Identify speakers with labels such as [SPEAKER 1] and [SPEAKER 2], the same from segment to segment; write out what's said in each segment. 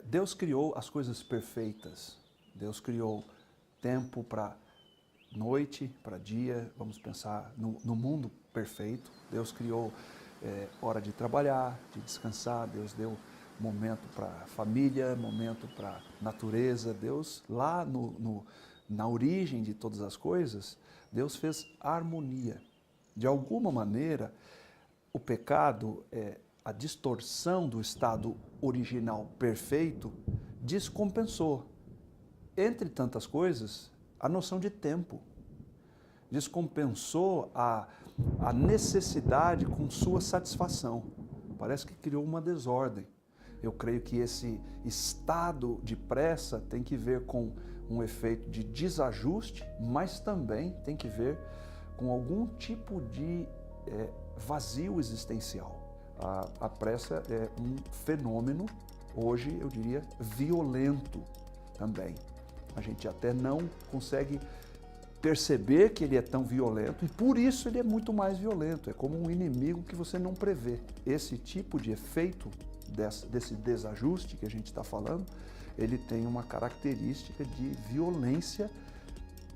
[SPEAKER 1] Deus criou as coisas perfeitas. Deus criou tempo para noite, para dia. Vamos pensar no mundo perfeito. Deus criou hora de trabalhar, de descansar. Deus deu momento para a família, momento para a natureza. Deus, lá na origem de todas as coisas, Deus fez harmonia. De alguma maneira, o pecado, a distorção do estado original perfeito, descompensou, entre tantas coisas, a noção de tempo. Descompensou a necessidade com sua satisfação. Parece que criou uma desordem. Eu creio que esse estado de pressa tem que ver com um efeito de desajuste, mas também tem que ver com algum tipo de vazio existencial. A pressa é um fenômeno, hoje eu diria, violento também. A gente até não consegue perceber que ele é tão violento e por isso ele é muito mais violento. É como um inimigo que você não prevê. Esse tipo de efeito desse desajuste que a gente está falando, ele tem uma característica de violência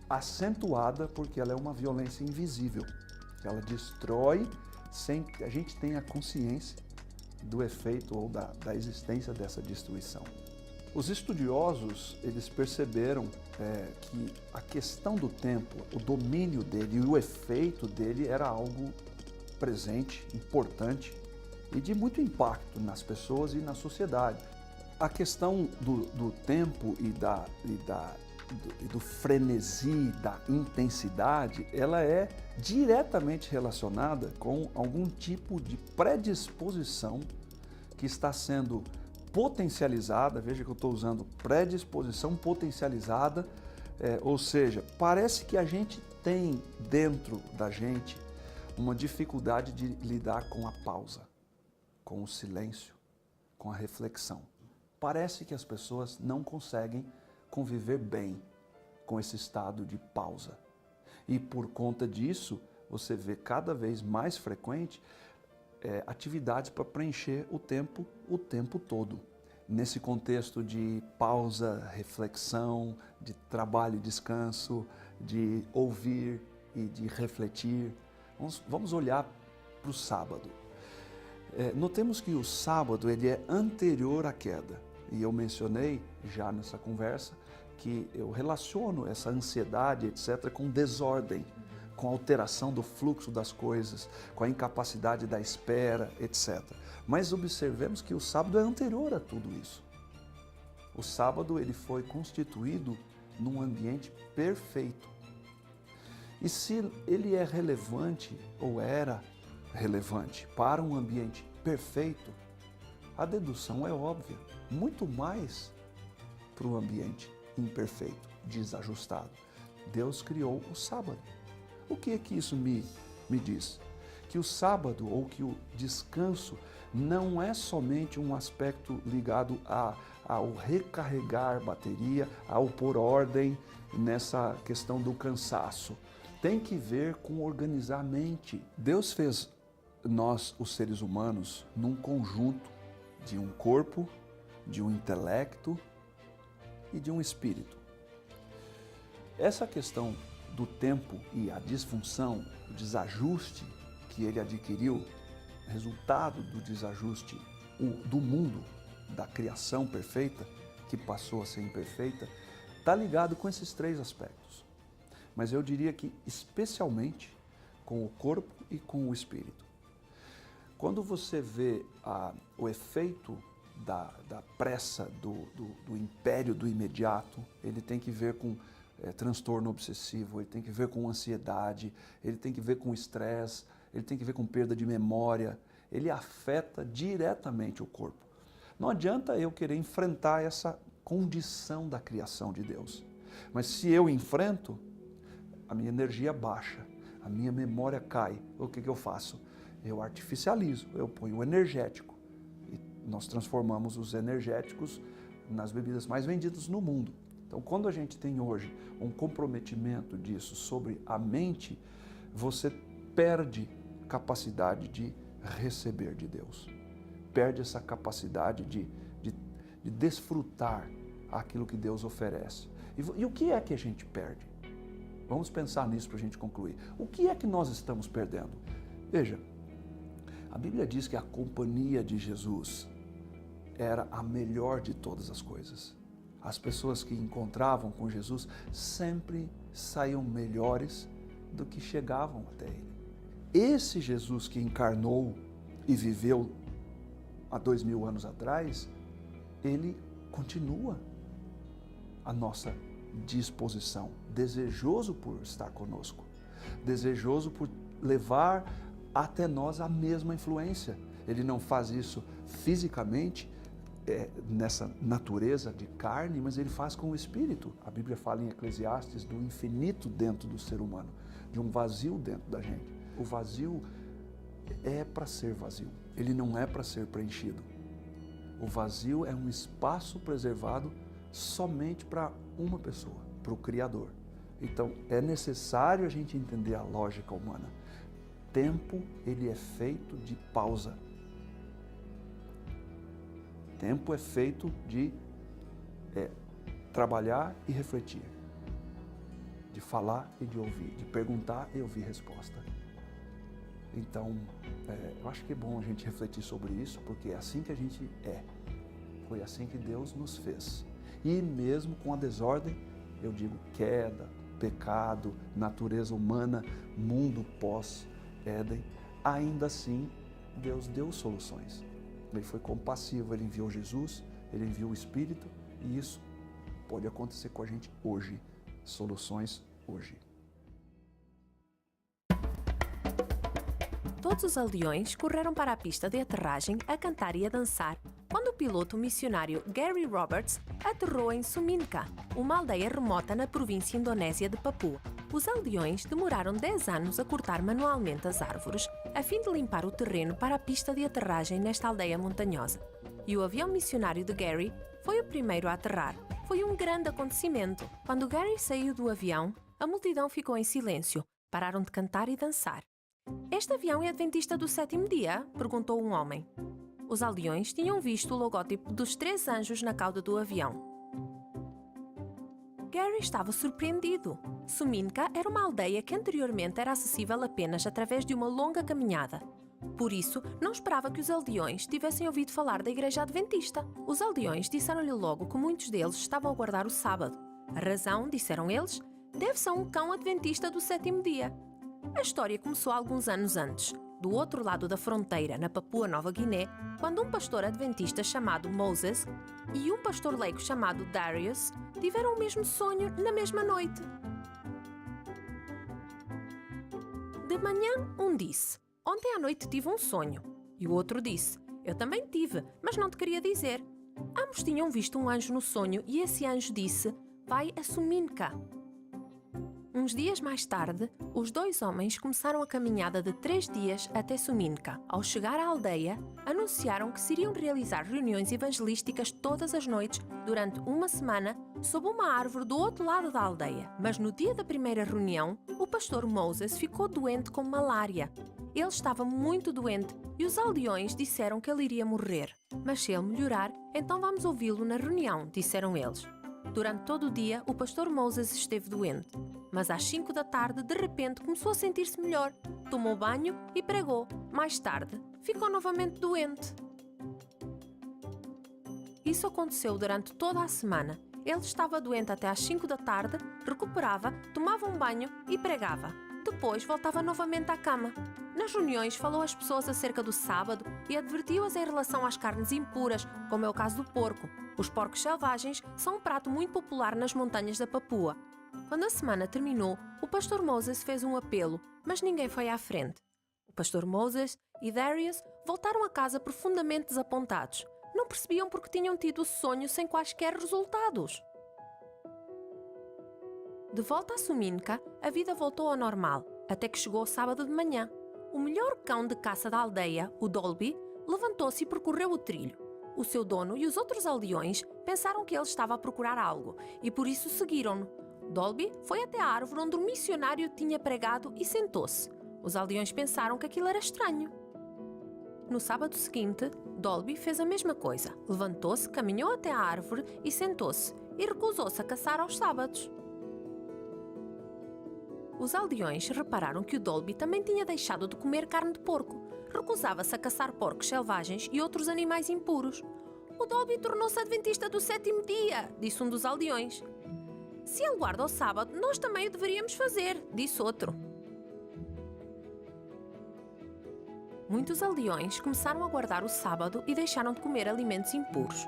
[SPEAKER 1] acentuada porque ela é uma violência invisível. Ela destrói sem que a gente tenha consciência do efeito ou da existência dessa destruição. Os estudiosos, eles perceberam que a questão do tempo, o domínio dele e o efeito dele era algo presente, importante e de muito impacto nas pessoas e na sociedade. A questão do tempo e do frenesi, da intensidade, ela é diretamente relacionada com algum tipo de predisposição que está sendo potencializada. Veja que eu estou usando predisposição potencializada, ou seja, parece que a gente tem dentro da gente uma dificuldade de lidar com a pausa, com o silêncio, com a reflexão. Parece que as pessoas não conseguem conviver bem com esse estado de pausa. E por conta disso, você vê cada vez mais frequente atividades para preencher o tempo todo. Nesse contexto de pausa, reflexão, de trabalho e descanso, de ouvir e de refletir. Vamos olhar para o sábado. Notemos que o sábado ele é anterior à queda. E eu mencionei já nessa conversa que eu relaciono essa ansiedade, etc., com desordem, com alteração do fluxo das coisas, com a incapacidade da espera, etc. Mas observemos que o sábado é anterior a tudo isso. O sábado ele foi constituído num ambiente perfeito. E se ele é relevante, ou era relevante, para um ambiente perfeito, a dedução é óbvia, muito mais para o ambiente imperfeito, desajustado. Deus criou o sábado. O que é que isso me diz? Que o sábado ou que o descanso não é somente um aspecto ligado ao recarregar bateria, ao pôr ordem nessa questão do cansaço. Tem que ver com organizar a mente. Deus fez nós, os seres humanos, num conjunto de um corpo, de um intelecto e de um espírito. Essa questão do tempo e a disfunção, o desajuste que ele adquiriu, resultado do desajuste do mundo, da criação perfeita, que passou a ser imperfeita, está ligado com esses três aspectos. Mas eu diria que especialmente com o corpo e com o espírito. Quando você vê o efeito da pressa, do império do imediato, ele tem que ver com transtorno obsessivo, ele tem que ver com ansiedade, ele tem que ver com estresse, ele tem que ver com perda de memória, ele afeta diretamente o corpo. Não adianta eu querer enfrentar essa condição da criação de Deus. Mas se eu enfrento, a minha energia baixa, a minha memória cai. O que eu faço? Eu artificializo, eu ponho o energético. E nós transformamos os energéticos nas bebidas mais vendidas no mundo. Então, quando a gente tem hoje um comprometimento disso sobre a mente, você perde capacidade de receber de Deus. Perde essa capacidade de desfrutar aquilo que Deus oferece. E o que é que a gente perde? Vamos pensar nisso para a gente concluir. O que é que nós estamos perdendo? Veja, a Bíblia diz que a companhia de Jesus era a melhor de todas as coisas. As pessoas que encontravam com Jesus sempre saíam melhores do que chegavam até Ele. Esse Jesus que encarnou e viveu há 2000 anos atrás, Ele continua à nossa disposição, desejoso por estar conosco, desejoso por levar até nós a mesma influência. Ele não faz isso fisicamente, nessa natureza de carne, mas ele faz com o Espírito. A Bíblia fala em Eclesiastes do infinito dentro do ser humano, de um vazio dentro da gente. O vazio é para ser vazio, ele não é para ser preenchido. O vazio é um espaço preservado somente para uma pessoa, para o Criador. Então, é necessário a gente entender a lógica humana. Tempo, ele é feito de pausa. Tempo é feito de trabalhar e refletir, de falar e de ouvir, de perguntar e ouvir resposta. Então, eu acho que é bom a gente refletir sobre isso, porque é assim que a gente é. Foi assim que Deus nos fez. E mesmo com a desordem, eu digo queda, pecado, natureza humana, mundo pós-Éden, ainda assim Deus deu soluções. Ele foi compassivo, Ele enviou Jesus, Ele enviou o Espírito, e isso pode acontecer com a gente hoje. Soluções hoje.
[SPEAKER 2] Todos os aldeões correram para a pista de aterragem a cantar e a dançar, quando o piloto missionário Gary Roberts aterrou em Suminka, uma aldeia remota na província indonésia de Papua. Os aldeões demoraram 10 anos a cortar manualmente as árvores, a fim de limpar o terreno para a pista de aterragem nesta aldeia montanhosa. E o avião missionário de Gary foi o primeiro a aterrar. Foi um grande acontecimento. Quando Gary saiu do avião, a multidão ficou em silêncio. Pararam de cantar e dançar. "Este avião é adventista do sétimo dia?" perguntou um homem. Os aldeões tinham visto o logótipo dos 3 anjos na cauda do avião. Gary estava surpreendido. Suminka era uma aldeia que anteriormente era acessível apenas através de uma longa caminhada. Por isso, não esperava que os aldeões tivessem ouvido falar da igreja adventista. Os aldeões disseram-lhe logo que muitos deles estavam a guardar o sábado. A razão, disseram eles, deve-se a um cão adventista do sétimo dia. A história começou alguns anos antes, do outro lado da fronteira, na Papua Nova Guiné, quando um pastor adventista chamado Moses e um pastor leigo chamado Darius tiveram o mesmo sonho na mesma noite. De manhã, um disse: "Ontem à noite tive um sonho." E o outro disse: "Eu também tive, mas não te queria dizer." Ambos tinham visto um anjo no sonho e esse anjo disse: "Vai a Suminka." Uns dias mais tarde, os 2 homens começaram a caminhada de 3 dias até Suminka. Ao chegar à aldeia, anunciaram que se iriam realizar reuniões evangelísticas todas as noites durante uma semana sob uma árvore do outro lado da aldeia. Mas no dia da primeira reunião, o pastor Moses ficou doente com malária. Ele estava muito doente e os aldeões disseram que ele iria morrer. "Mas se ele melhorar, então vamos ouvi-lo na reunião", disseram eles. Durante todo o dia, o pastor Moses esteve doente, mas às 5 da tarde, de repente, começou a sentir-se melhor. Tomou banho e pregou. Mais tarde, ficou novamente doente. Isso aconteceu durante toda a semana. Ele estava doente até às 5 da tarde, recuperava, tomava um banho e pregava. Depois voltava novamente à cama. Nas reuniões falou às pessoas acerca do sábado e advertiu-as em relação às carnes impuras, como é o caso do porco. Os porcos selvagens são um prato muito popular nas montanhas da Papua. Quando a semana terminou, o pastor Moses fez um apelo, mas ninguém foi à frente. O pastor Moses e Darius voltaram a casa profundamente desapontados. Não percebiam porque tinham tido o sonho sem quaisquer resultados. De volta a Suminka, a vida voltou ao normal, até que chegou o sábado de manhã. O melhor cão de caça da aldeia, o Dolby, levantou-se e percorreu o trilho. O seu dono e os outros aldeões pensaram que ele estava a procurar algo e por isso seguiram-no. Dolby foi até a árvore onde o missionário tinha pregado e sentou-se. Os aldeões pensaram que aquilo era estranho. No sábado seguinte, Dolby fez a mesma coisa. Levantou-se, caminhou até à árvore e sentou-se, e recusou-se a caçar aos sábados. Os aldeões repararam que o Dolby também tinha deixado de comer carne de porco. Recusava-se a caçar porcos selvagens e outros animais impuros. O Dolby tornou-se adventista do 7º dia, disse um dos aldeões. Se ele guarda o sábado, nós também o deveríamos fazer, disse outro. Muitos aldeões começaram a guardar o sábado e deixaram de comer alimentos impuros.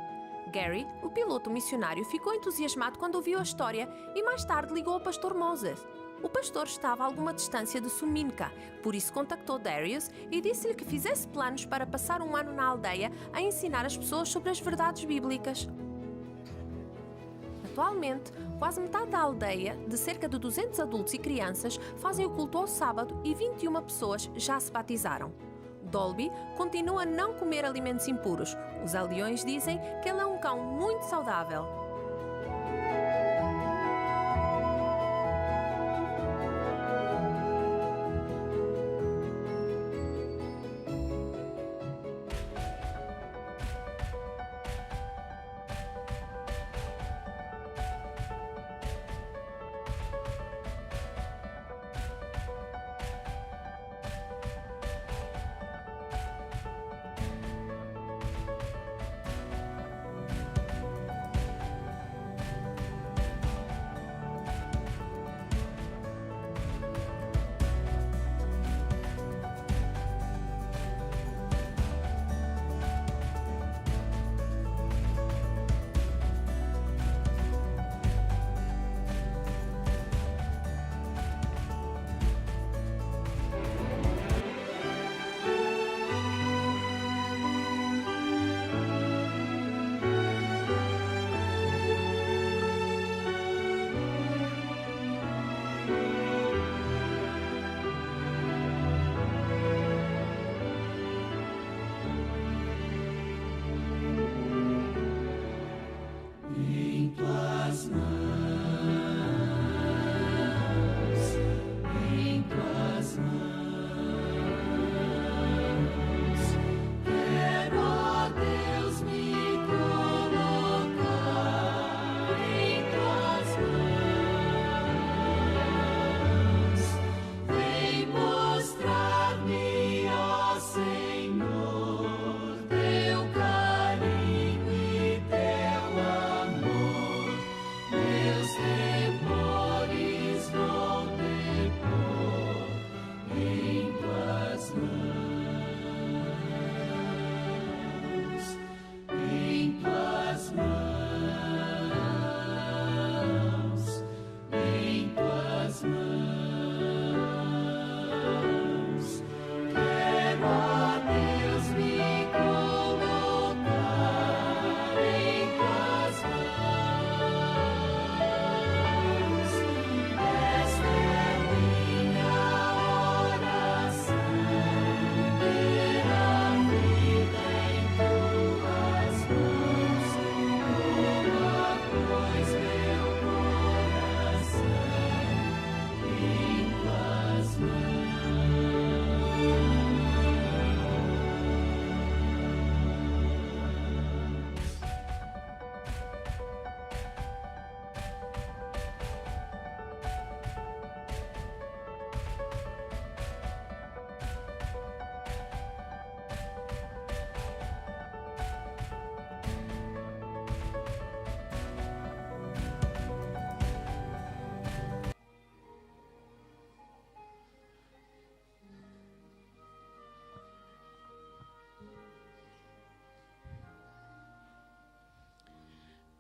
[SPEAKER 2] Gary, o piloto missionário, ficou entusiasmado quando ouviu a história e mais tarde ligou ao pastor Moses. O pastor estava a alguma distância de Suminka, por isso contactou Darius e disse-lhe que fizesse planos para passar um ano na aldeia a ensinar as pessoas sobre as verdades bíblicas. Atualmente, quase metade da aldeia, de cerca de 200 adultos e crianças, fazem o culto ao sábado e 21 pessoas já se batizaram. Dolby continua a não comer alimentos impuros. Os aldeões dizem que ele é um cão muito saudável.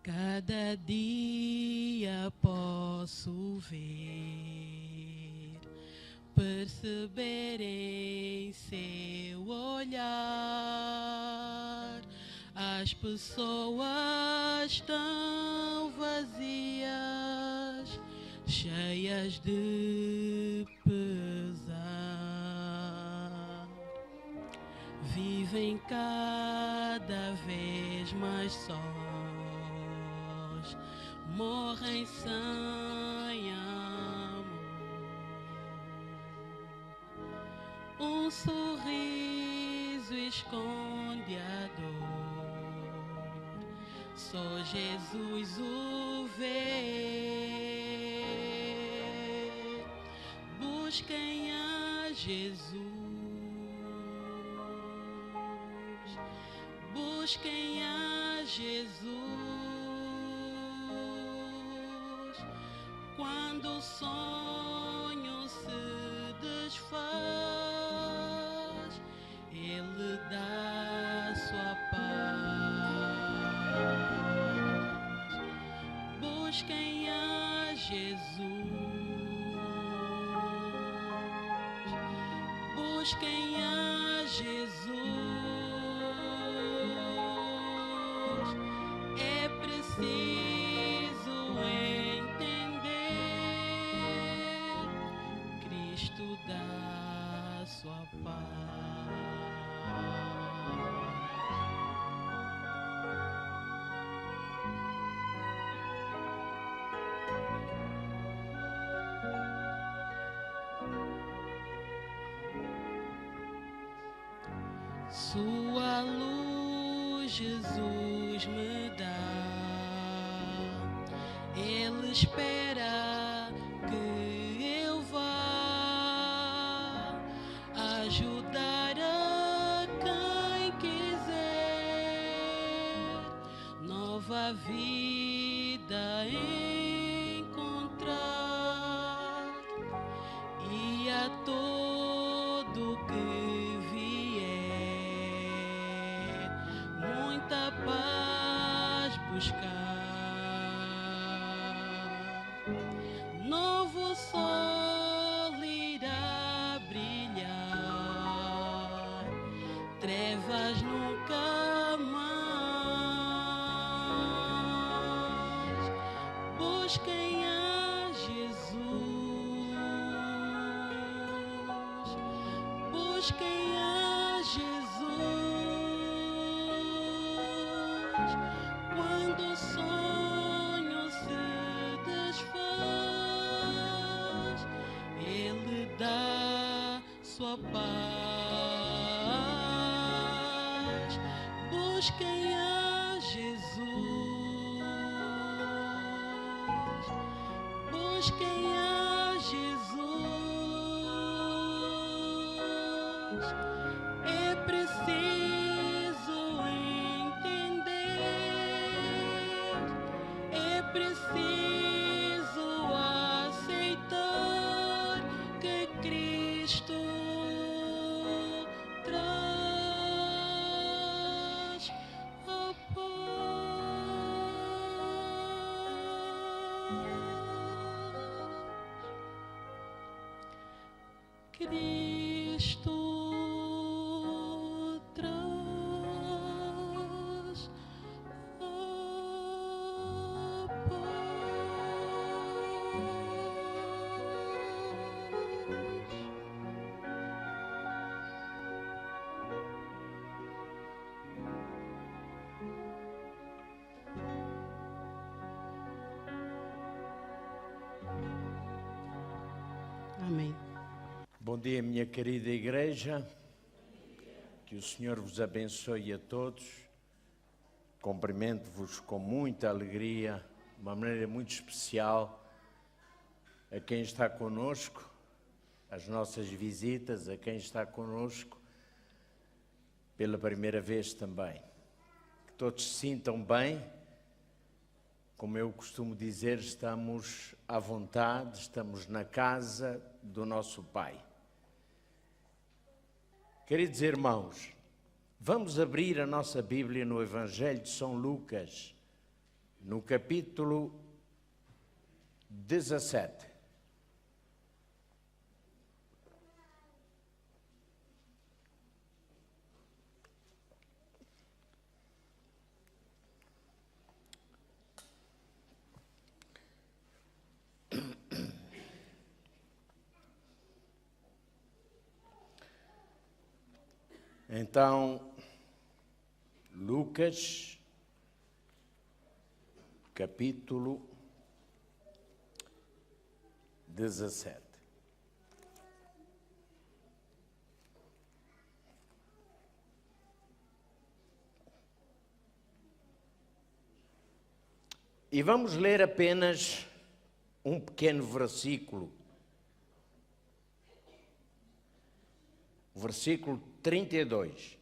[SPEAKER 3] Cada dia posso ver, perceber em seu olhar, as pessoas tão vazias, cheias de pesar, vivem cada vez mais sós, morrem sem amor. Um sorriso esconde a dor, só Jesus o vê. Busquem a Jesus, busquem a Jesus. Quando o sonho se desfaz, Ele dá sua paz. Busquem a Jesus, busquem a Jesus. É preciso entender, Cristo dá sua paz. Sua luz Jesus me dá, Ele espera que eu vá ajudar a quem quiser nova vida encontrar, e a todo que vier muita paz buscar. Novo sol irá brilhar, trevas nunca mais. Busquem a Jesus, busquem a Jesus. Quando o sonho se desfaz, Ele dá sua paz. Busquem a Jesus, busquem a Jesus. É preciso entender, é preciso aceitar que Cristo traz a paz. Cristo traz a paz. Amém.
[SPEAKER 4] Bom dia, minha querida igreja. Que o Senhor vos abençoe a todos. Cumprimento-vos com muita alegria, de uma maneira muito especial, a quem está conosco, as nossas visitas, a quem está conosco pela primeira vez também. Que todos se sintam bem. Como eu costumo dizer, estamos à vontade, estamos na casa do nosso Pai. Queridos irmãos, vamos abrir a nossa Bíblia no Evangelho de São Lucas, no capítulo 17. Então, Lucas, capítulo 17. E vamos ler apenas um pequeno versículo. O versículo 32.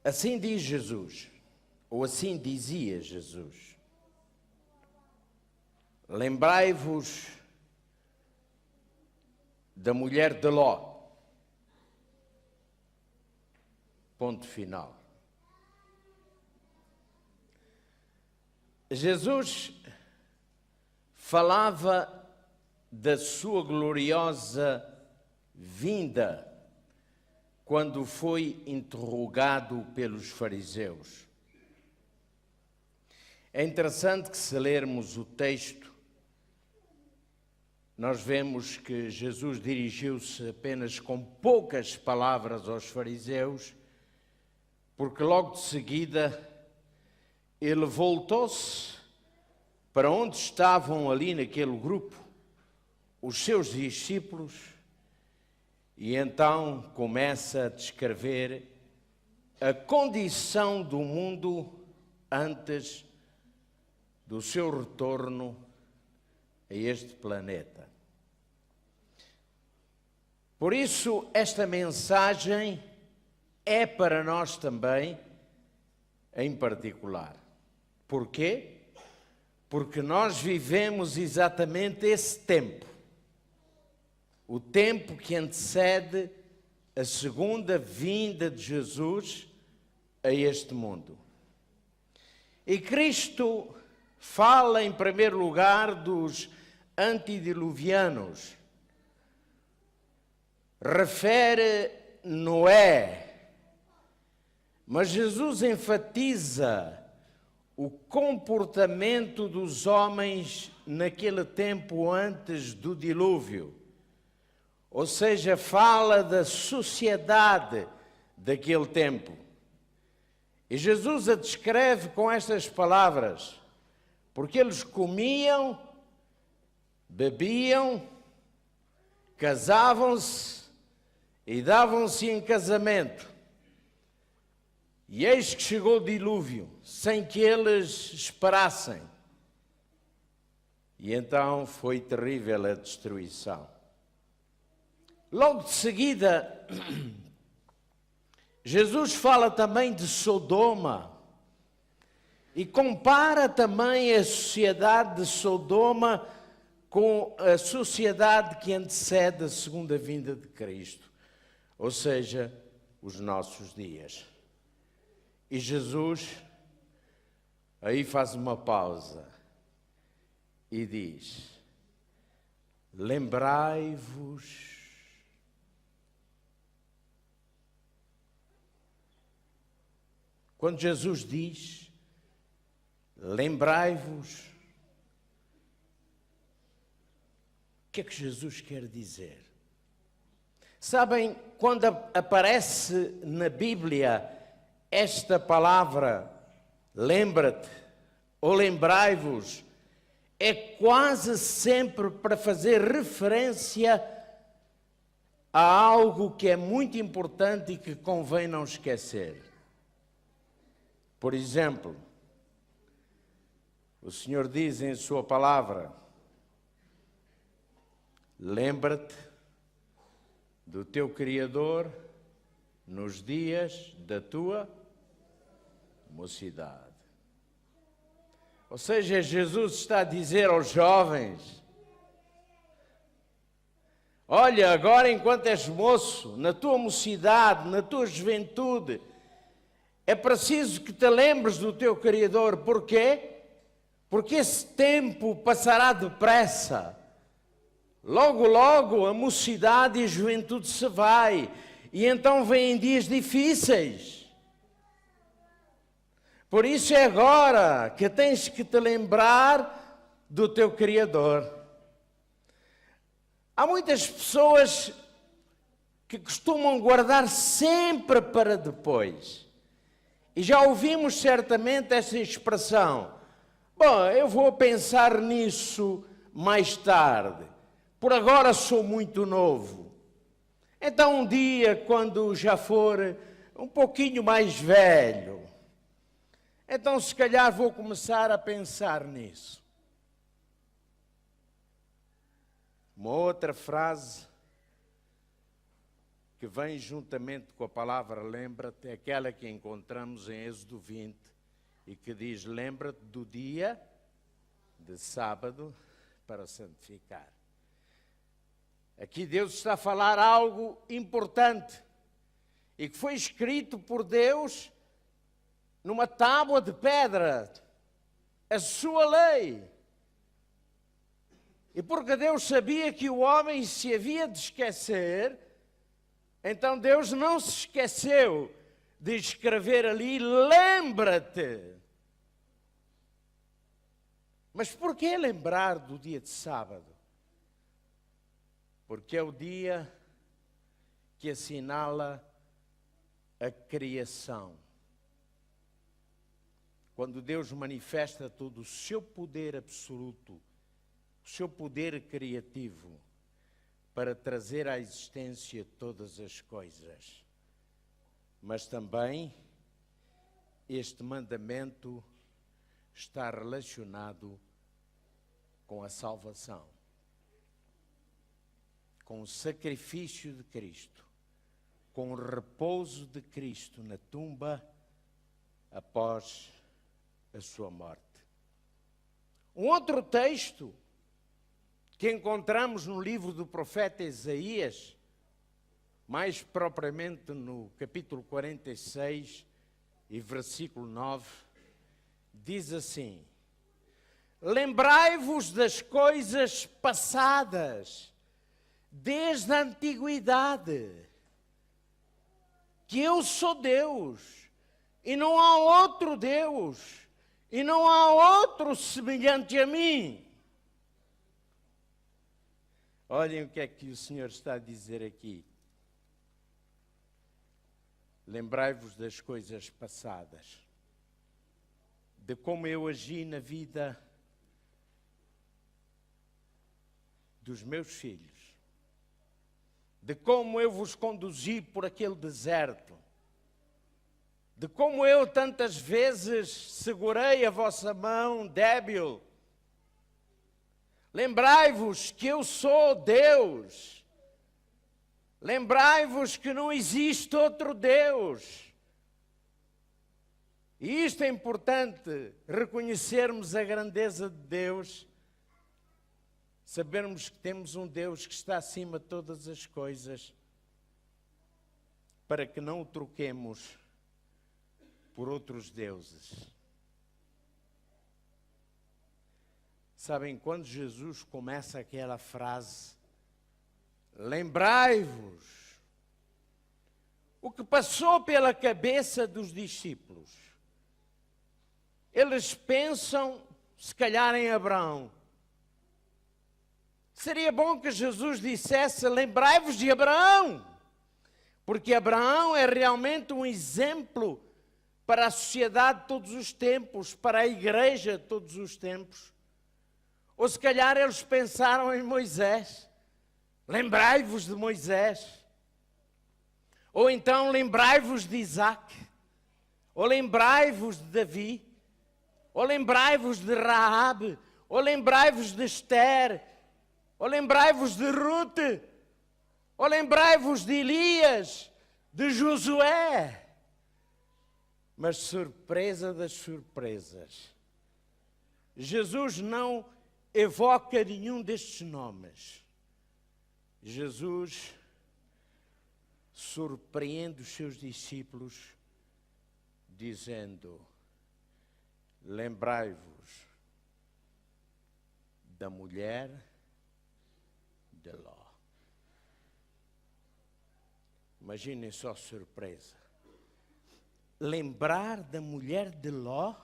[SPEAKER 4] Assim diz Jesus, ou assim dizia Jesus: lembrai-vos da mulher de Ló. Ponto final. Jesus falava da sua gloriosa vinda quando foi interrogado pelos fariseus. É interessante que, se lermos o texto, nós vemos que Jesus dirigiu-se apenas com poucas palavras aos fariseus, porque logo de seguida ele voltou-se para onde estavam ali naquele grupo os seus discípulos e então começa a descrever a condição do mundo antes do seu retorno a este planeta. Por isso, esta mensagem é para nós também, em particular. Porquê? Porque nós vivemos exatamente esse tempo. O tempo que antecede a segunda vinda de Jesus a este mundo. E Cristo fala, em primeiro lugar, dos antediluvianos. Refere Noé. Mas Jesus enfatiza o comportamento dos homens naquele tempo antes do dilúvio. Ou seja, fala da sociedade daquele tempo. E Jesus a descreve com estas palavras: porque eles comiam, bebiam, casavam-se e davam-se em casamento. E eis que chegou o dilúvio, sem que eles esperassem. E então foi terrível a destruição. Logo de seguida, Jesus fala também de Sodoma e compara também a sociedade de Sodoma com a sociedade que antecede a segunda vinda de Cristo, ou seja, os nossos dias. E Jesus aí faz uma pausa e diz: lembrai-vos Quando Jesus diz, lembrai-vos, o que é que Jesus quer dizer? Sabem, quando aparece na Bíblia esta palavra, lembra-te, ou lembrai-vos, é quase sempre para fazer referência a algo que é muito importante e que convém não esquecer. Por exemplo, o Senhor diz em sua palavra, lembra-te do teu Criador nos dias da tua mocidade. Ou seja, Jesus está a dizer aos jovens, olha, agora enquanto és moço, na tua mocidade, na tua juventude, é preciso que te lembres do teu Criador. Porquê? Porque esse tempo passará depressa. Logo, logo, a mocidade e a juventude se vai. E então vêm dias difíceis. Por isso é agora que tens que te lembrar do teu Criador. Há muitas pessoas que costumam guardar sempre para depois. E já ouvimos certamente essa expressão. Bom, eu vou pensar nisso mais tarde. Por agora sou muito novo. Então um dia, quando já for um pouquinho mais velho. Então, se calhar, vou começar a pensar nisso. Uma outra frase que vem juntamente com a palavra lembra-te é aquela que encontramos em Êxodo 20 e que diz: lembra-te do dia de sábado para santificar. Aqui Deus está a falar algo importante e que foi escrito por Deus numa tábua de pedra, a sua lei. E porque Deus sabia que o homem se havia de esquecer, então Deus não se esqueceu de escrever ali: lembra-te. Mas por que lembrar do dia de sábado? Porque é o dia que assinala a criação. Quando Deus manifesta todo o seu poder absoluto, o seu poder criativo, para trazer à existência todas as coisas. Mas também este mandamento está relacionado com a salvação, com o sacrifício de Cristo, com o repouso de Cristo na tumba após a sua morte. Um outro texto que encontramos no livro do profeta Isaías, mais propriamente no capítulo 46 e versículo 9, diz assim: lembrai-vos das coisas passadas, desde a antiguidade, que eu sou Deus, e não há outro Deus, e não há outro semelhante a mim. Olhem o que é que o Senhor está a dizer aqui. Lembrai-vos das coisas passadas, de como eu agi na vida dos meus filhos, de como eu vos conduzi por aquele deserto, de como eu tantas vezes segurei a vossa mão débil. Lembrai-vos que eu sou Deus. Lembrai-vos que não existe outro Deus. E isto é importante, reconhecermos a grandeza de Deus, sabermos que temos um Deus que está acima de todas as coisas, para que não o troquemos por outros deuses. Sabem, quando Jesus começa aquela frase, lembrai-vos, o que passou pela cabeça dos discípulos? Eles pensam, se calhar, em Abraão. Seria bom que Jesus dissesse: lembrai-vos de Abraão, porque Abraão é realmente um exemplo para a sociedade de todos os tempos, para a igreja de todos os tempos. Ou se calhar eles pensaram em Moisés. Lembrai-vos de Moisés. Ou então lembrai-vos de Isaac. Ou lembrai-vos de Davi. Ou lembrai-vos de Raabe. Ou lembrai-vos de Esther. Ou lembrai-vos de Rute. Ou lembrai-vos de Elias, de Josué. Mas surpresa das surpresas, Jesus não evoca nenhum destes nomes. Jesus surpreende os seus discípulos dizendo: lembrai-vos da mulher de Ló. Imaginem só a surpresa. Lembrar da mulher de Ló?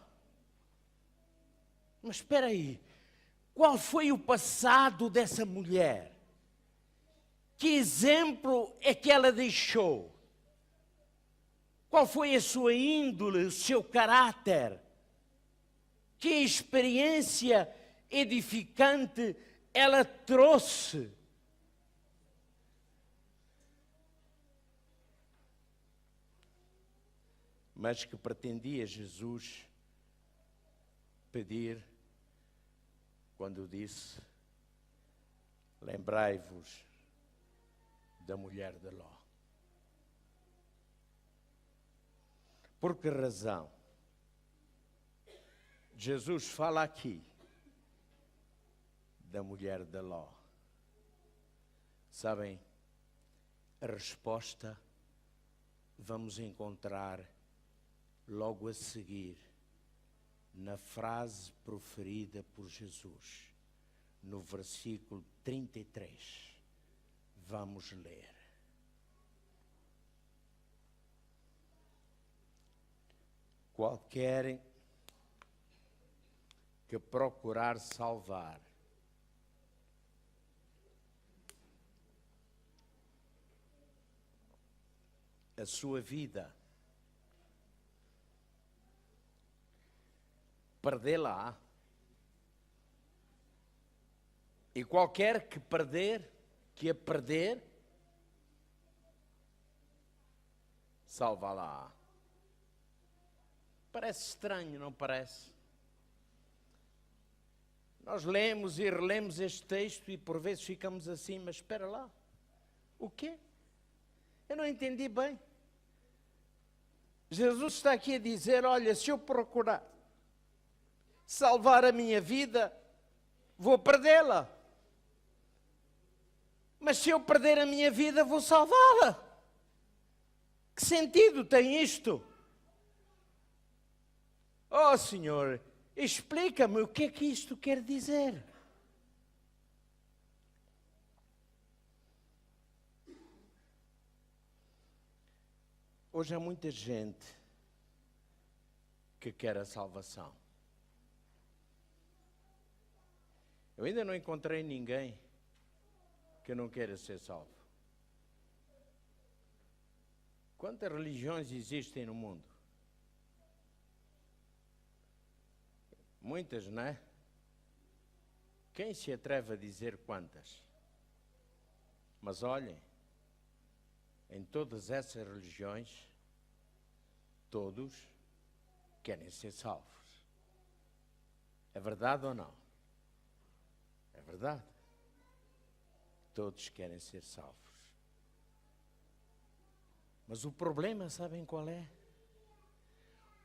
[SPEAKER 4] Mas espera aí, qual foi o passado dessa mulher? Que exemplo é que ela deixou? Qual foi a sua índole, o seu caráter? Que experiência edificante ela trouxe? mas que pretendia Jesus pedir quando disse: lembrai-vos da mulher de Ló. Por que razão? Jesus fala aqui da mulher de Ló. Sabem, a resposta vamos encontrar logo a seguir na frase proferida por Jesus, no versículo 33. Vamos ler. Qualquer que procurar salvar a sua vida, perdê-la. E qualquer que a perder, salvá-la. Parece estranho, não parece? Nós lemos e relemos este texto e por vezes ficamos assim, mas espera lá, o quê? Eu não entendi bem. Jesus está aqui a dizer, olha, se eu procurar salvar a minha vida, vou perdê-la. Mas se eu perder a minha vida, vou salvá-la. Que sentido tem isto? Oh, Senhor, explica-me o que é que isto quer dizer. Hoje há muita gente que quer a salvação. Eu ainda não encontrei ninguém que não queira ser salvo. Quantas religiões existem no mundo? Muitas, não é? Quem se atreve a dizer quantas? Mas olhem, em todas essas religiões, todos querem ser salvos. É verdade ou não? É verdade. Todos querem ser salvos. Mas o problema, sabem qual é?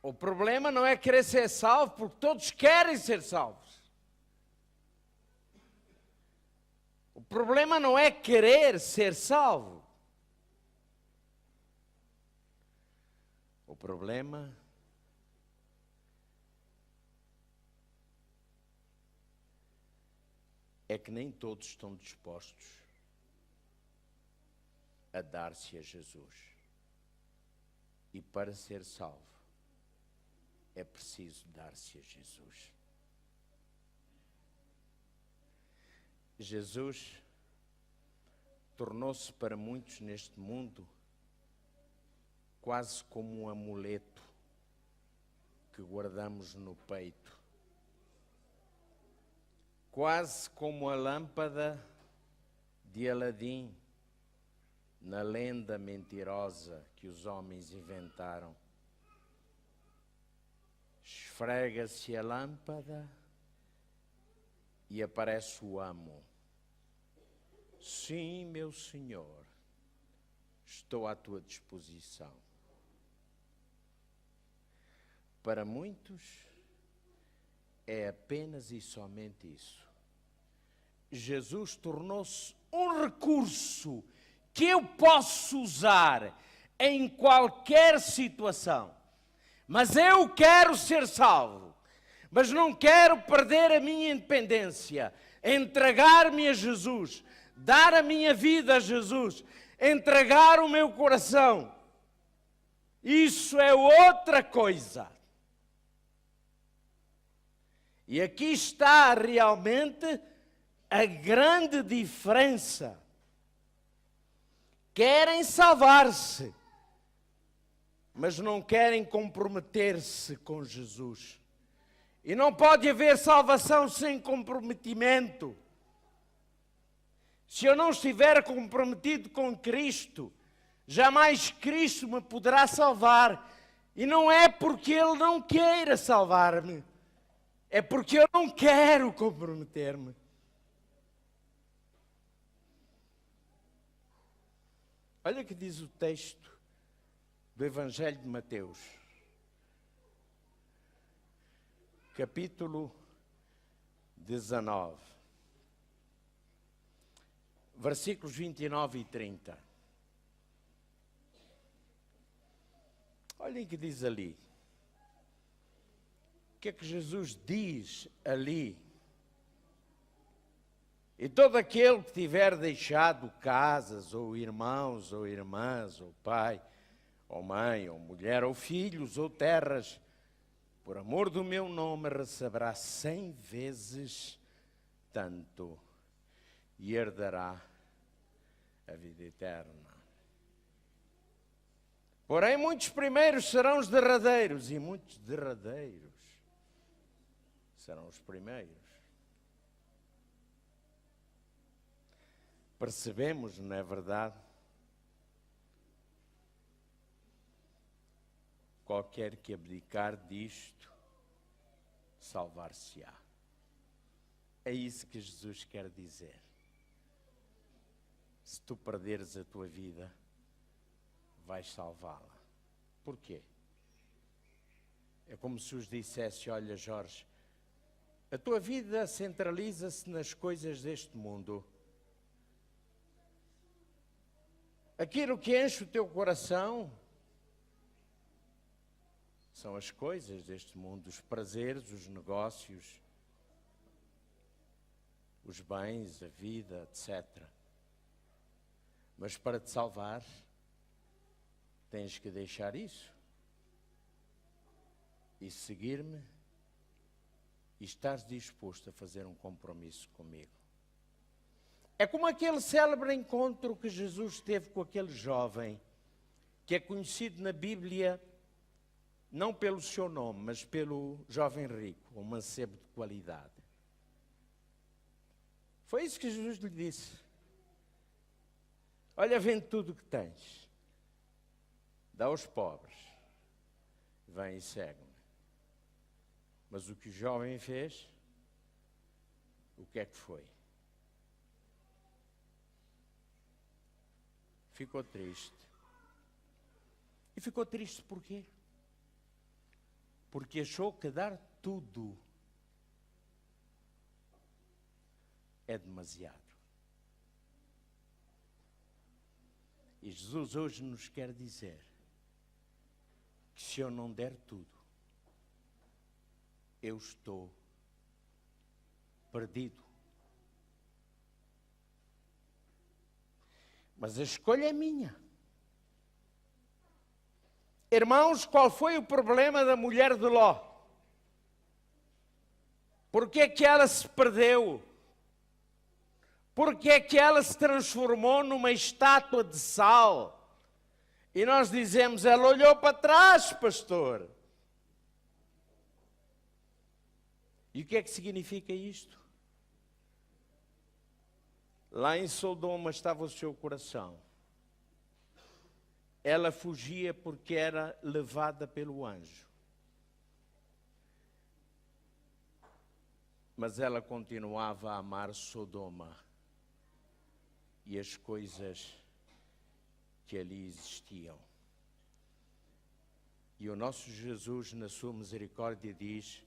[SPEAKER 4] O problema não é querer ser salvo, porque todos querem ser salvos. O problema não é querer ser salvo. O problema é que nem todos estão dispostos a dar-se a Jesus. E para ser salvo, é preciso dar-se a Jesus. Jesus tornou-se para muitos neste mundo quase como um amuleto que guardamos no peito. Quase como a lâmpada de Aladim, na lenda mentirosa que os homens inventaram. Esfrega-se a lâmpada e aparece o amo. Sim, meu Senhor, estou à tua disposição. Para muitos, é apenas e somente isso. Jesus tornou-se um recurso que eu posso usar em qualquer situação. Mas eu quero ser salvo, mas não quero perder a minha independência, entregar-me a Jesus, dar a minha vida a Jesus, entregar o meu coração. Isso é outra coisa. E aqui está realmente a grande diferença. Querem salvar-se, mas não querem comprometer-se com Jesus. E não pode haver salvação sem comprometimento. Se eu não estiver comprometido com Cristo, jamais Cristo me poderá salvar. E não é porque Ele não queira salvar-me, é porque eu não quero comprometer-me. Olha o que diz o texto do Evangelho de Mateus, capítulo 19, versículos 29 e 30. Olhem o que diz ali. O que é que Jesus diz ali? E todo aquele que tiver deixado casas, ou irmãos, ou irmãs, ou pai, ou mãe, ou mulher, ou filhos, ou terras, por amor do meu nome, receberá 100 vezes tanto e herdará a vida eterna. Porém, muitos primeiros serão os derradeiros, e muitos derradeiros serão os primeiros. Percebemos, não é verdade? Qualquer que abdicar disto, salvar-se-á. É isso que Jesus quer dizer. Se tu perderes a tua vida, vais salvá-la. Porquê? É como se os dissesse: olha, Jorge, a tua vida centraliza-se nas coisas deste mundo. Aquilo que enche o teu coração são as coisas deste mundo, os prazeres, os negócios, os bens, a vida, etc. Mas para te salvar, tens que deixar isso e seguir-me e estás disposto a fazer um compromisso comigo. É como aquele célebre encontro que Jesus teve com aquele jovem, que é conhecido na Bíblia não pelo seu nome, mas pelo jovem rico, um mancebo de qualidade. Foi isso que Jesus lhe disse. Olha, vende tudo o que tens, dá aos pobres, vem e segue-me. Mas o que o jovem fez, o que é que foi? Ficou triste. E ficou triste por quê? Porque achou que dar tudo é demasiado. E Jesus hoje nos quer dizer que se eu não der tudo, eu estou perdido. Mas a escolha é minha. Irmãos, qual foi o problema da mulher de Ló? Por que é que ela se perdeu? Por que é que ela se transformou numa estátua de sal? E nós dizemos, ela olhou para trás, pastor. E o que é que significa isto? Lá em Sodoma estava o seu coração. Ela fugia porque era levada pelo anjo. Mas ela continuava a amar Sodoma e as coisas que ali existiam. E o nosso Jesus, na sua misericórdia, diz: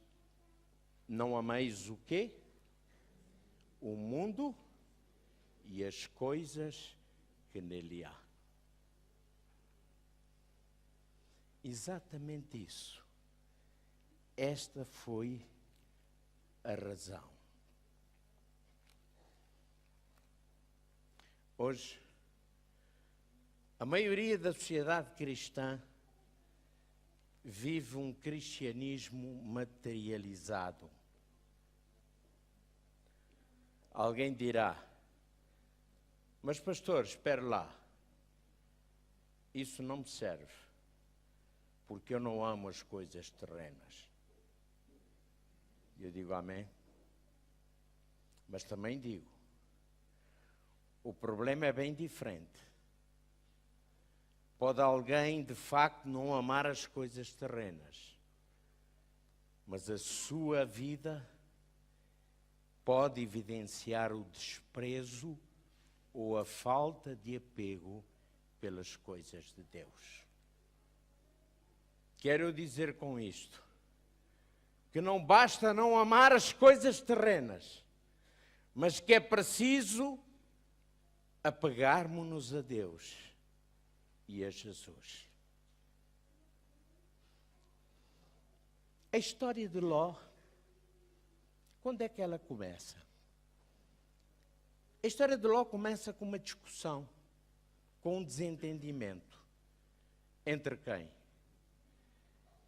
[SPEAKER 4] não ameis o quê? O mundo e as coisas que nele há. Exatamente isso. Esta foi a razão. Hoje, a maioria da sociedade cristã vive um cristianismo materializado. Alguém dirá: mas pastor, espere lá, isso não me serve, porque eu não amo as coisas terrenas. Eu digo amém, mas também digo, o problema é bem diferente. Pode alguém, de facto, não amar as coisas terrenas, mas a sua vida pode evidenciar o desprezo ou a falta de apego pelas coisas de Deus. Quero dizer com isto que não basta não amar as coisas terrenas, mas que é preciso apegarmos-nos a Deus e a Jesus. A história de Ló, quando é que ela começa? A história de Ló começa com uma discussão, com um desentendimento. Entre quem?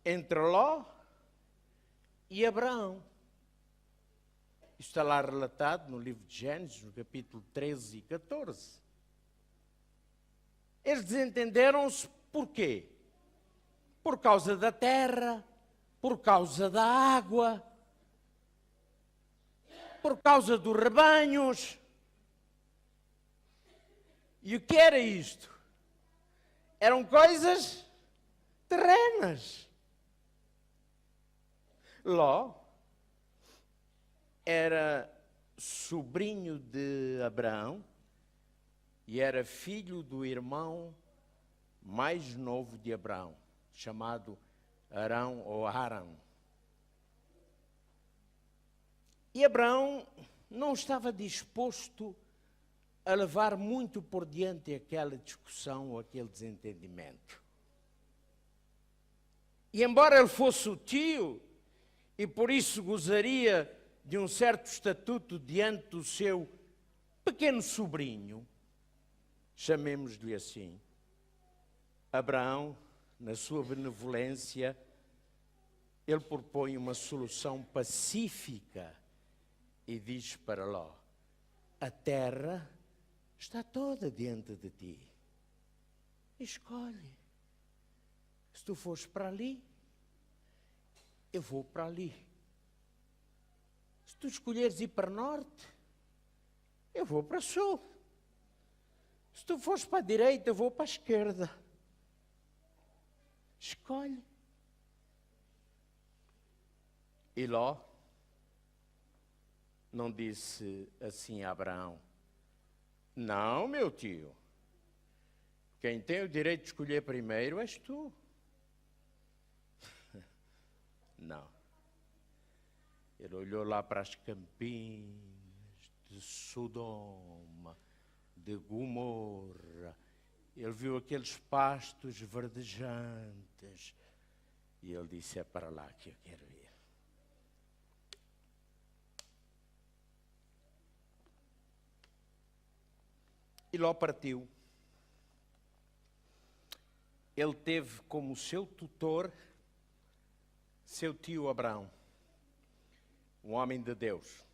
[SPEAKER 4] Entre Ló e Abraão. Isto está lá relatado no livro de Gênesis, no capítulo 13 e 14. Eles desentenderam-se por quê? Por causa da terra, por causa da água, por causa dos rebanhos. E o que era isto? Eram coisas terrenas. Ló era sobrinho de Abraão e era filho do irmão mais novo de Abraão, chamado Arão ou Arão. E Abraão não estava disposto a levar muito por diante aquela discussão ou aquele desentendimento. E embora ele fosse o tio, e por isso gozaria de um certo estatuto diante do seu pequeno sobrinho, chamemos-lhe assim, Abraão, na sua benevolência, ele propõe uma solução pacífica e diz para Ló: a terra está toda diante de ti. Escolhe. Se tu fores para ali, eu vou para ali. Se tu escolheres ir para norte, eu vou para sul. Se tu fores para a direita, eu vou para a esquerda. Escolhe. E Ló não disse assim a Abraão: não, meu tio, quem tem o direito de escolher primeiro és tu. Não. Ele olhou lá para as campinas de Sodoma, de Gomorra. Ele viu aqueles pastos verdejantes. E ele disse: é para lá que eu quero ir. E Ló partiu. Ele teve como seu tutor seu tio Abraão, um homem de Deus,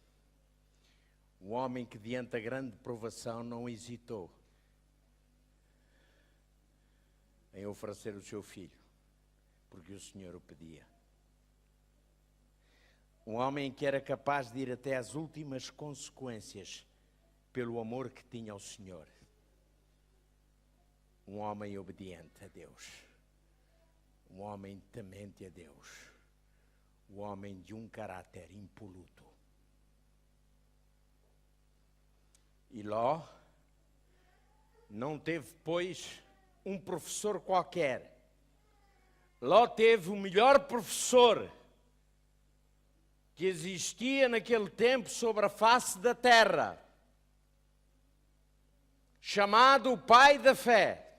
[SPEAKER 4] um homem que diante da grande provação não hesitou em oferecer o seu filho, porque o Senhor o pedia. Um homem que era capaz de ir até às últimas consequências pelo amor que tinha ao Senhor. Um homem obediente a Deus, um homem temente a Deus, um homem de um caráter impoluto. E Ló não teve, pois, um professor qualquer. Ló teve o melhor professor que existia naquele tempo sobre a face da terra, chamado o pai da fé,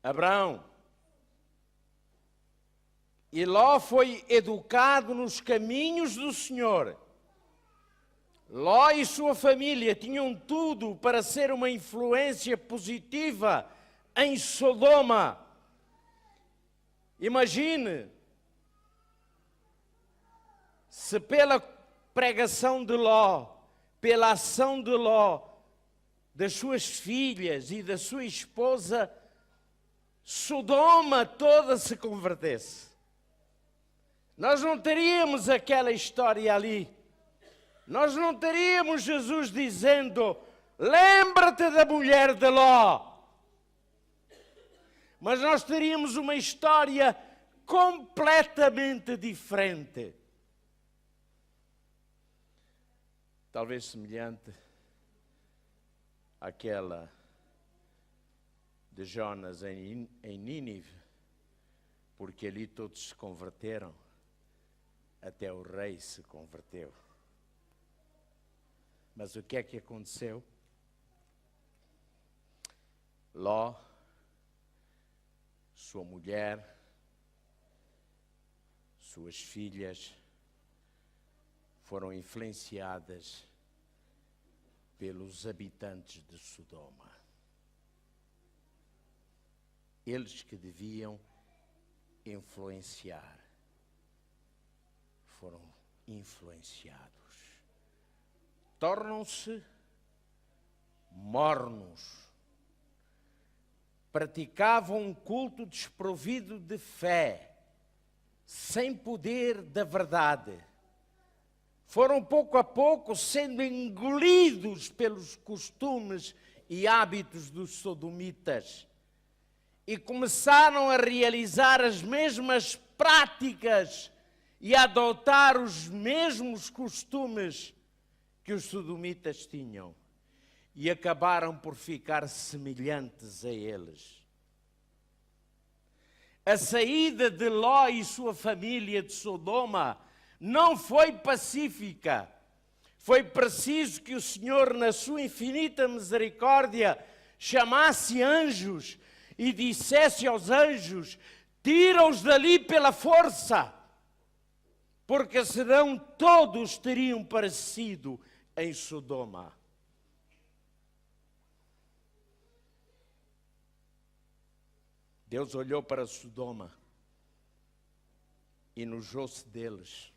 [SPEAKER 4] Abraão. E Ló foi educado nos caminhos do Senhor. Ló e sua família tinham tudo para ser uma influência positiva em Sodoma. Imagine se pela pregação de Ló, pela ação de Ló, das suas filhas e da sua esposa, Sodoma toda se convertesse. Nós não teríamos aquela história ali. Nós não teríamos Jesus dizendo: lembra-te da mulher de Ló. mas nós teríamos uma história completamente diferente. Talvez semelhante àquela de Jonas em Nínive, porque ali todos se converteram, até o rei se converteu. Mas o que é que aconteceu? Ló, sua mulher, suas filhas foram influenciadas pelos habitantes de Sodoma. Eles que deviam influenciar, foram influenciados. Tornam-se mornos. Praticavam um culto desprovido de fé, sem poder da verdade. Foram pouco a pouco sendo engolidos pelos costumes e hábitos dos sodomitas e começaram a realizar as mesmas práticas e a adotar os mesmos costumes que os sodomitas tinham e acabaram por ficar semelhantes a eles. A saída de Ló e sua família de Sodoma não foi pacífica. Foi preciso que o Senhor, na sua infinita misericórdia, chamasse anjos e dissesse aos anjos: tira-os dali pela força, porque senão todos teriam perecido em Sodoma. Deus olhou para Sodoma e enojou-se deles.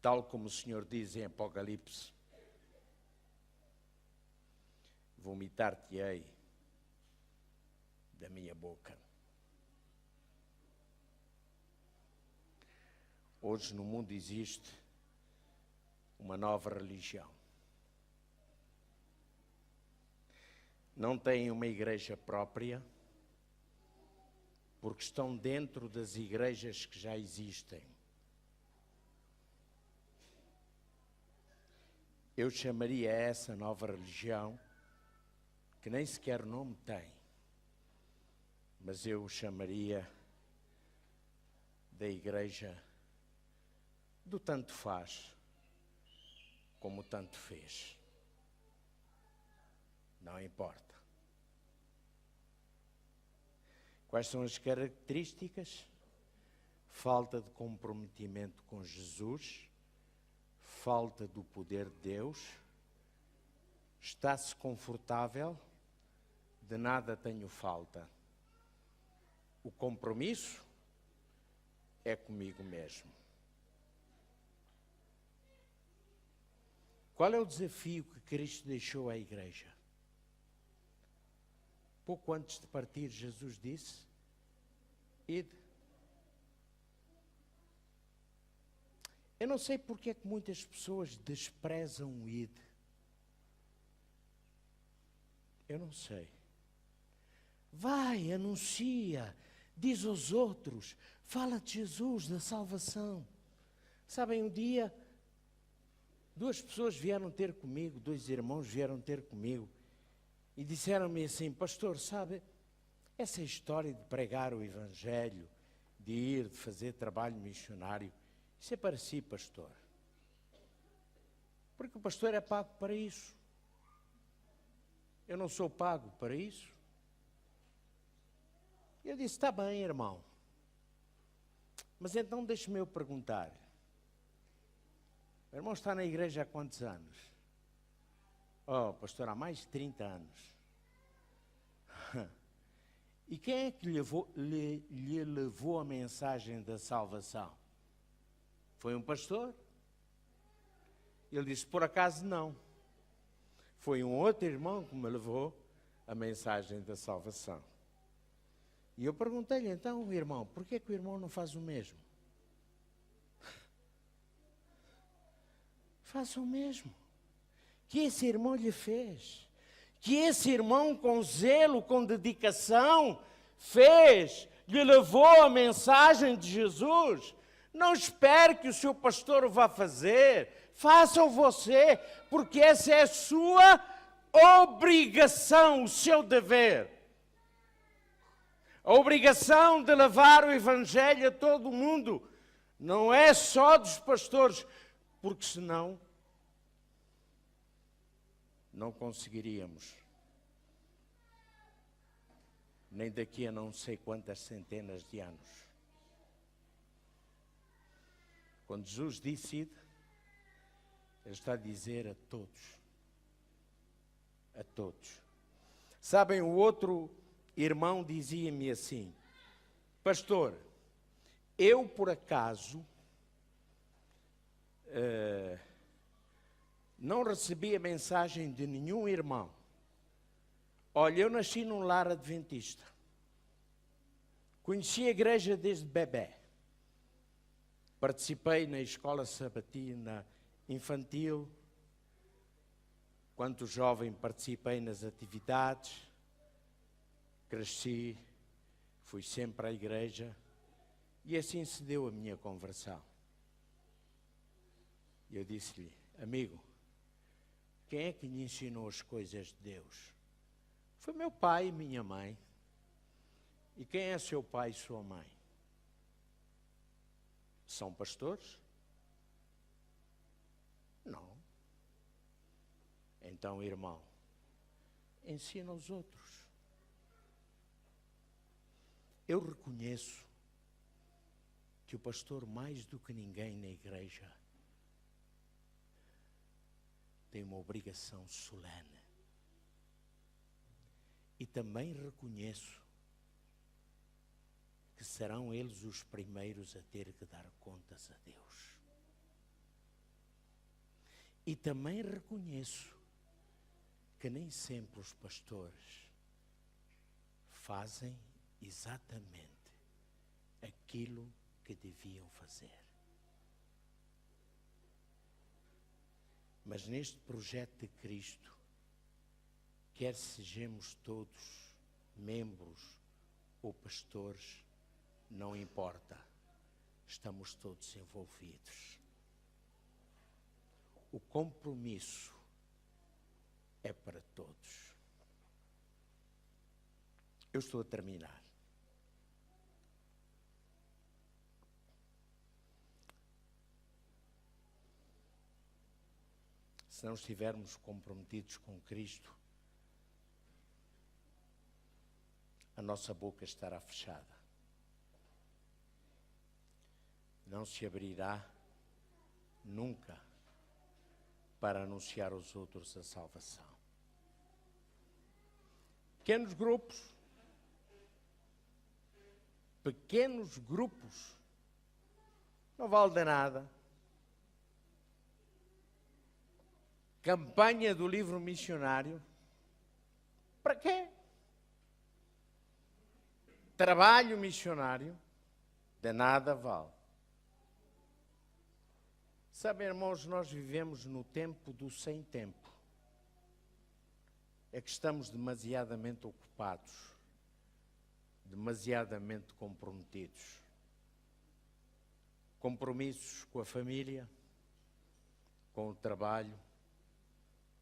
[SPEAKER 4] Tal como o Senhor diz em Apocalipse: vomitar-te-ei da minha boca. Hoje no mundo existe uma nova religião. Não têm uma igreja própria, porque estão dentro das igrejas que já existem. Eu chamaria essa nova religião, que nem sequer nome tem, mas eu chamaria da igreja do tanto faz, como tanto fez. Não importa. Quais são as características? Falta de comprometimento com Jesus, falta do poder de Deus, está-se confortável, de nada tenho falta. O compromisso é comigo mesmo. Qual é o desafio que Cristo deixou à igreja? Pouco antes de partir, Jesus disse: ide. Eu não sei porque é que muitas pessoas desprezam o ide. Eu não sei. Vai, anuncia, diz aos outros, fala de Jesus, da salvação. Sabem, um dia, duas pessoas vieram ter comigo, dois irmãos vieram ter comigo, e disseram-me assim: pastor, sabe, essa história de pregar o Evangelho, de ir, de fazer trabalho missionário, isso é para si, pastor. Porque o pastor é pago para isso. Eu não sou pago para isso. Eu disse: está bem, irmão. Mas então deixe-me eu perguntar. O irmão está na igreja há quantos anos? Oh, pastor, há mais de 30 anos. E quem é que lhe levou a mensagem da salvação? Foi um pastor? Ele disse: por acaso não. Foi um outro irmão que me levou a mensagem da salvação. E eu perguntei-lhe: então, irmão, por que é que o irmão não faz o mesmo? Faça o mesmo que esse irmão lhe fez, que esse irmão com zelo, com dedicação, fez, lhe levou a mensagem de Jesus, não espere que o seu pastor o vá fazer, faça-o você, porque essa é a sua obrigação, o seu dever. A obrigação de levar o Evangelho a todo o mundo não é só dos pastores, porque senão não conseguiríamos, nem daqui a não sei quantas centenas de anos. Quando Jesus disse ide, Ele está a dizer a todos. A todos. Sabem, o outro irmão dizia-me assim: pastor, eu por acaso não recebi a mensagem de nenhum irmão. Olha, eu nasci num lar adventista. Conheci a igreja desde bebê. Participei na escola sabatina infantil. Quanto jovem participei nas atividades. Cresci, fui sempre à igreja. E assim se deu a minha conversão. E eu disse-lhe: amigo, quem é que lhe ensinou as coisas de Deus? Foi meu pai e minha mãe. E quem é seu pai e sua mãe? São pastores? Não. Então, irmão, ensina os outros. Eu reconheço que o pastor, mais do que ninguém na igreja, tem uma obrigação solene. E também reconheço que serão eles os primeiros a ter que dar contas a Deus. E também reconheço que nem sempre os pastores fazem exatamente aquilo que deviam fazer. Mas neste projeto de Cristo, quer sejamos todos membros ou pastores, não importa, estamos todos envolvidos. O compromisso é para todos. Eu estou a terminar. Se não estivermos comprometidos com Cristo, a nossa boca estará fechada. Não se abrirá nunca para anunciar aos outros a salvação. Pequenos grupos, não vale de nada. Campanha do livro missionário, para quê? Trabalho missionário, de nada vale. Sabem, irmãos, nós vivemos no tempo do sem tempo. É que estamos demasiadamente ocupados, demasiadamente comprometidos. Compromissos com a família, com o trabalho,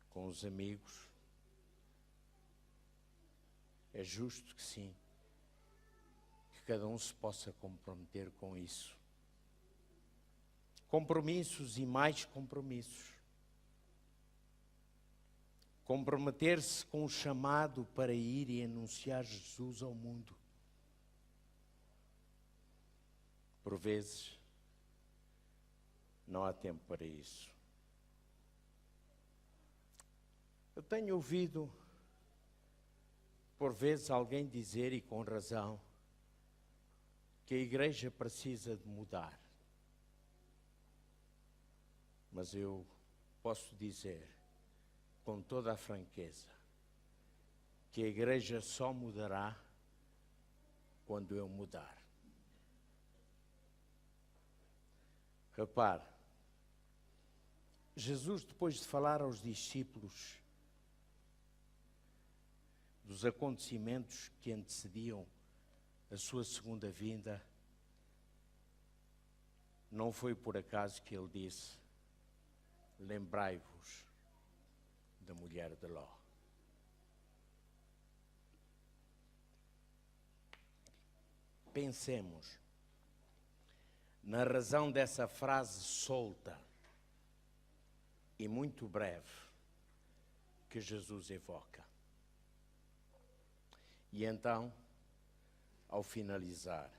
[SPEAKER 4] com os amigos. É justo que sim, que cada um se possa comprometer com isso. Compromissos e mais compromissos. Comprometer-se com o chamado para ir e anunciar Jesus ao mundo. Por vezes, não há tempo para isso. Eu tenho ouvido, por vezes, alguém dizer, e com razão, que a igreja precisa de mudar. Mas eu posso dizer, com toda a franqueza, que a igreja só mudará quando eu mudar. Repare, Jesus, depois de falar aos discípulos, dos acontecimentos que antecediam a sua segunda vinda, não foi por acaso que ele disse: lembrai-vos da mulher de Ló. Pensemos na razão dessa frase solta e muito breve que Jesus evoca. E então, ao finalizar,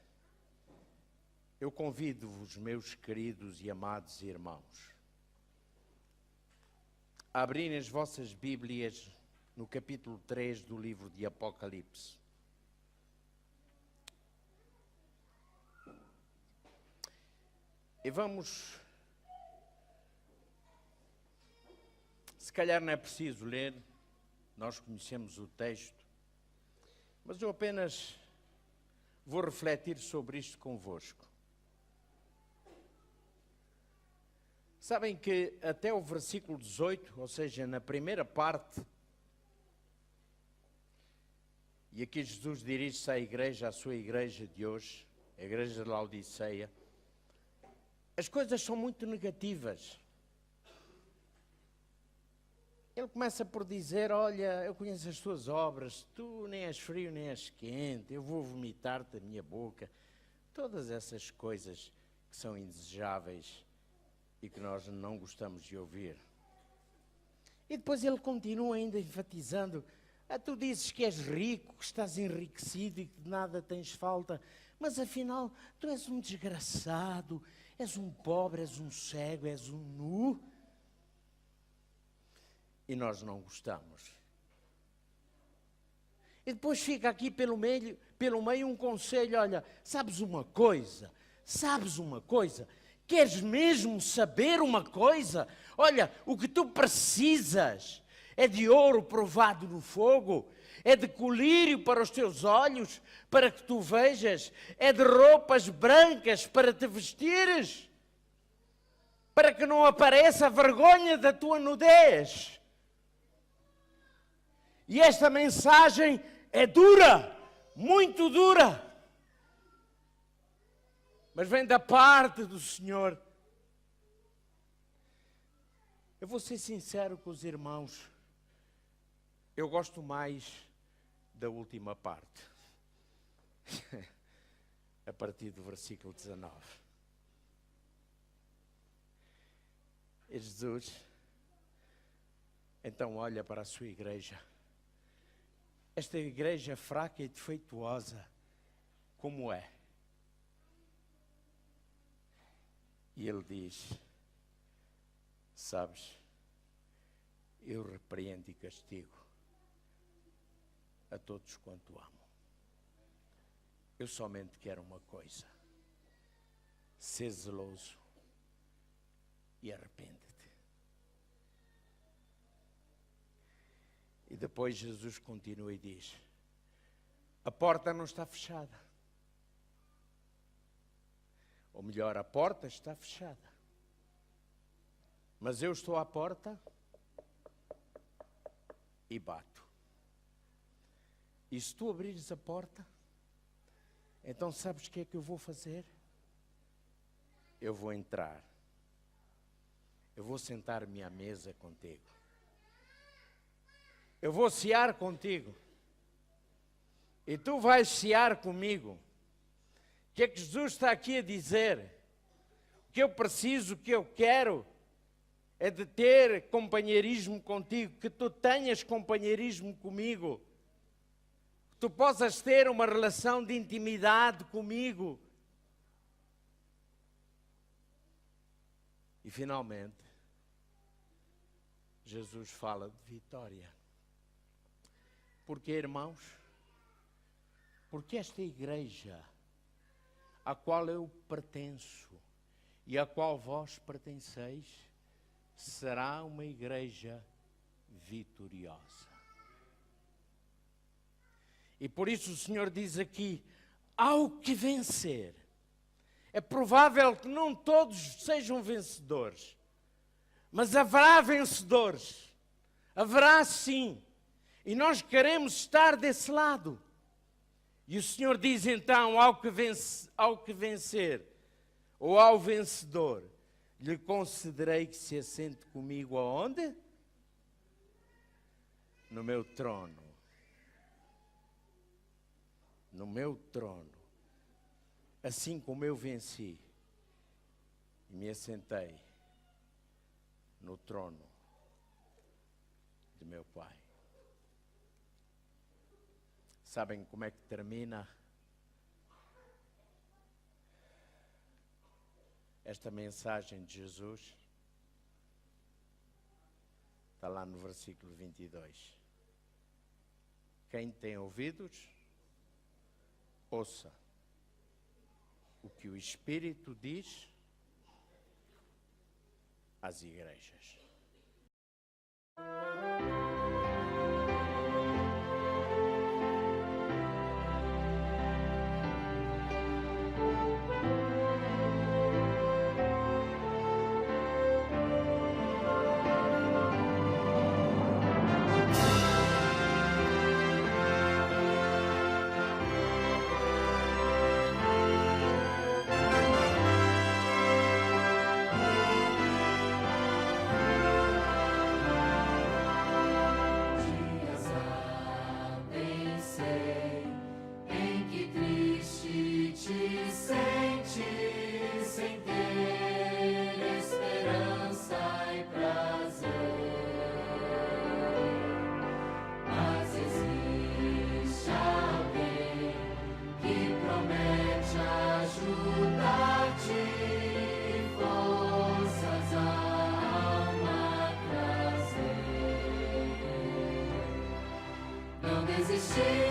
[SPEAKER 4] eu convido-vos, meus queridos e amados irmãos, a abrirem as vossas Bíblias no capítulo 3 do livro de Apocalipse. E vamos, se calhar não é preciso ler, nós conhecemos o texto, mas eu apenas vou refletir sobre isto convosco. Sabem que até o versículo 18, ou seja, na primeira parte, e aqui Jesus dirige-se à igreja, à sua igreja de hoje, a igreja de Laodiceia, as coisas são muito negativas. Ele começa por dizer: olha, eu conheço as tuas obras, tu nem és frio nem és quente, eu vou vomitar-te da minha boca. Todas essas coisas que são indesejáveis e que nós não gostamos de ouvir. E depois ele continua ainda enfatizando: tu dizes que és rico, que estás enriquecido e que de nada tens falta, mas afinal tu és um desgraçado, és um pobre, és um cego, és um nu. E nós não gostamos. E depois fica aqui pelo meio um conselho: olha, sabes uma coisa? Queres mesmo saber uma coisa? Olha, o que tu precisas é de ouro provado no fogo, é de colírio para os teus olhos, para que tu vejas, é de roupas brancas para te vestires, para que não apareça a vergonha da tua nudez. E esta mensagem é dura, muito dura, mas vem da parte do Senhor. Eu vou ser sincero com os irmãos, eu gosto mais da última parte, a partir do versículo 19. E Jesus então olha para a sua igreja, esta igreja fraca e defeituosa, como é? E ele diz: sabes, eu repreendo e castigo a todos quanto amo. Eu somente quero uma coisa: ser zeloso e arrepende-te. E depois Jesus continua e diz: a porta não está fechada. Ou melhor, a porta está fechada. Mas eu estou à porta e bato. E se tu abrires a porta, então sabes o que é que eu vou fazer? Eu vou entrar. Eu vou sentar-me à mesa contigo. Eu vou cear contigo. E tu vais cear comigo. O que é que Jesus está aqui a dizer? O que eu preciso, o que eu quero, é de ter companheirismo contigo, que tu tenhas companheirismo comigo, que tu possas ter uma relação de intimidade comigo. E finalmente, Jesus fala de vitória. Porque, irmãos, porque esta igreja a qual eu pertenço e a qual vós pertenceis será uma igreja vitoriosa. E por isso o Senhor diz aqui: ao que vencer. É provável que não todos sejam vencedores, mas haverá vencedores. Haverá sim. E nós queremos estar desse lado. E o Senhor diz então, ao que vencer, ou ao vencedor, lhe concederei que se assente comigo aonde? No meu trono. No meu trono. Assim como eu venci e me assentei no trono de meu Pai. Sabem como é que termina esta mensagem de Jesus? Está lá no versículo 22. Quem tem ouvidos, ouça o que o Espírito diz às igrejas.
[SPEAKER 5] Desistir.